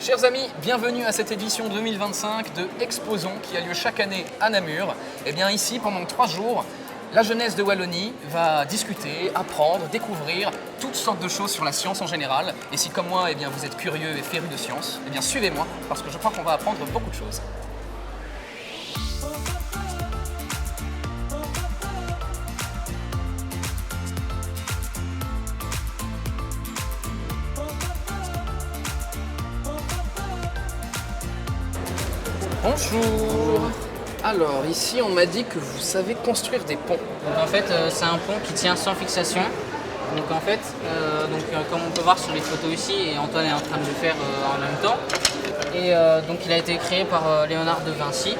Chers amis, bienvenue à cette édition 2025 de Exposons qui a lieu chaque année à Namur. Et bien ici, pendant 3 jours, la jeunesse de Wallonie va discuter, apprendre, découvrir toutes sortes de choses sur la science en général. Et si comme moi, eh bien, vous êtes curieux et férus de science, eh bien suivez-moi parce que je crois qu'on va apprendre beaucoup de choses. Bonjour. Alors ici on m'a dit que vous savez construire des ponts. Donc en fait c'est un pont qui tient sans fixation. Donc en fait, comme on peut voir sur les photos ici, et Antoine est en train de le faire en même temps. Et donc il a été créé par Léonard de Vinci.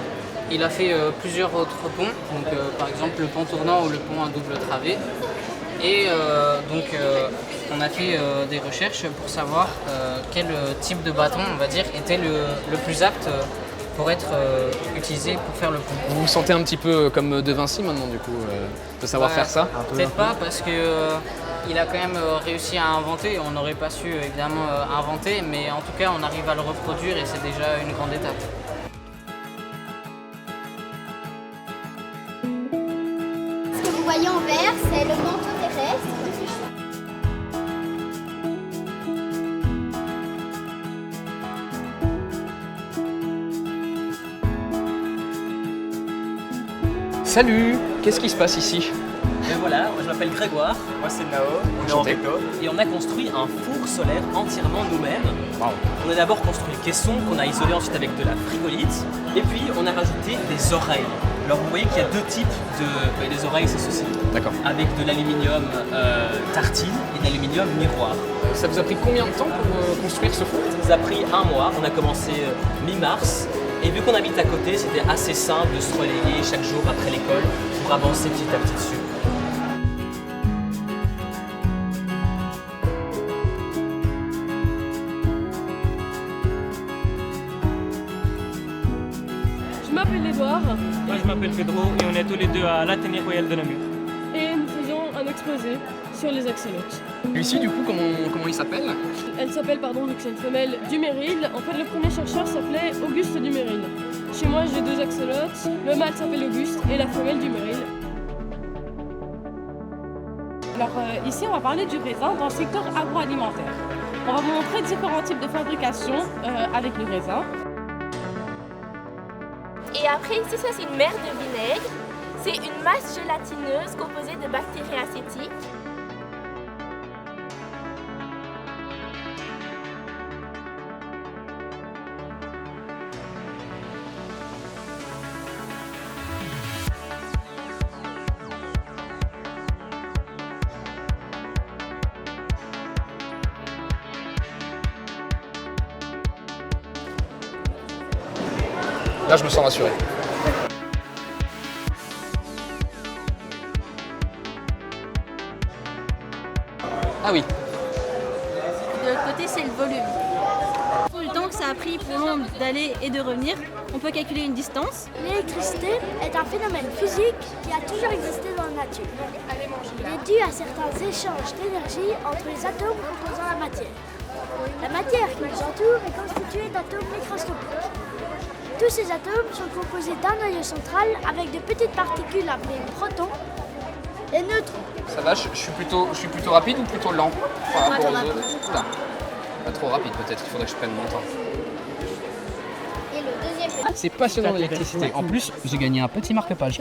Il a fait plusieurs autres ponts, donc par exemple le pont tournant ou le pont à double travée. Et on a fait des recherches pour savoir quel type de bâton, on va dire, était le plus apte pour être utilisé pour faire le pont. Vous vous sentez un petit peu comme De Vinci maintenant du coup, de savoir faire ça? Peut-être pas parce que il a quand même réussi à inventer, on n'aurait pas su évidemment inventer, mais en tout cas on arrive à le reproduire et c'est déjà une grande étape. Ce que vous voyez en vert, c'est le manteau terrestre. Salut! Qu'est-ce qui se passe ici? Et voilà, moi je m'appelle Grégoire. Moi c'est Nao. On est en Enrico. Et on a construit un four solaire entièrement nous-mêmes. Wow. On a d'abord construit le caisson qu'on a isolé ensuite avec de la frigolite. Et puis on a rajouté des oreilles. Alors vous voyez qu'il y a 2 types de... Les oreilles c'est ceci. D'accord. Avec de l'aluminium tartine et de l'aluminium miroir. Ça vous a pris combien de temps pour construire ce four? Ça nous a pris 1 mois. On a commencé mi-mars. Et vu qu'on habite à côté, c'était assez simple de se relayer chaque jour après l'école pour avancer petit à petit dessus. Je m'appelle Edouard Moi je m'appelle Pedro et on est tous les deux à l'Athénée Royal de Namur. et nous faisons un exposé sur les axolotes. Lui-ci du coup, comment il s'appelle? Elle s'appelle, vu que c'est une femelle, Duméril. En fait, le premier chercheur s'appelait Auguste Duméril. Chez moi, j'ai 2 axolotes. Le mâle s'appelle Auguste et la femelle Duméril. Alors ici, on va parler du raisin dans le secteur agroalimentaire. On va vous montrer différents types de fabrication avec le raisin. Et après, ici, ça c'est une mer de vinaigre. C'est une masse gélatineuse composée de bactéries acétiques. Là je me sens rassuré. Ah oui. De l'autre côté, c'est le volume. Pour le temps que ça a pris pour l'onde d'aller et de revenir, on peut calculer une distance. L'électricité est un phénomène physique qui a toujours existé dans la nature. Il est dû à certains échanges d'énergie entre les atomes composant la matière. La matière qui nous entoure est constituée d'atomes microscopiques. Tous ces atomes sont composés d'un noyau central avec de petites particules appelées protons et neutrons. Ça va, je suis plutôt rapide ou plutôt lent par rapport aux autres? Oula. Pas trop rapide peut-être, il faudrait que je prenne mon temps. Et le deuxième petit. C'est passionnant l'électricité. En plus, j'ai gagné un petit marque-page.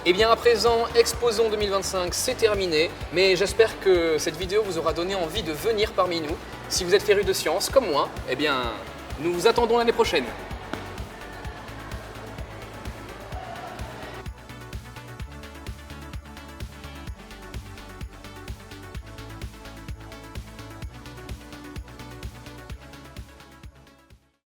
Et bien à présent, Exposons 2025, c'est terminé, mais j'espère que cette vidéo vous aura donné envie de venir parmi nous. Si vous êtes férus de science, comme moi, eh bien, nous vous attendons l'année prochaine.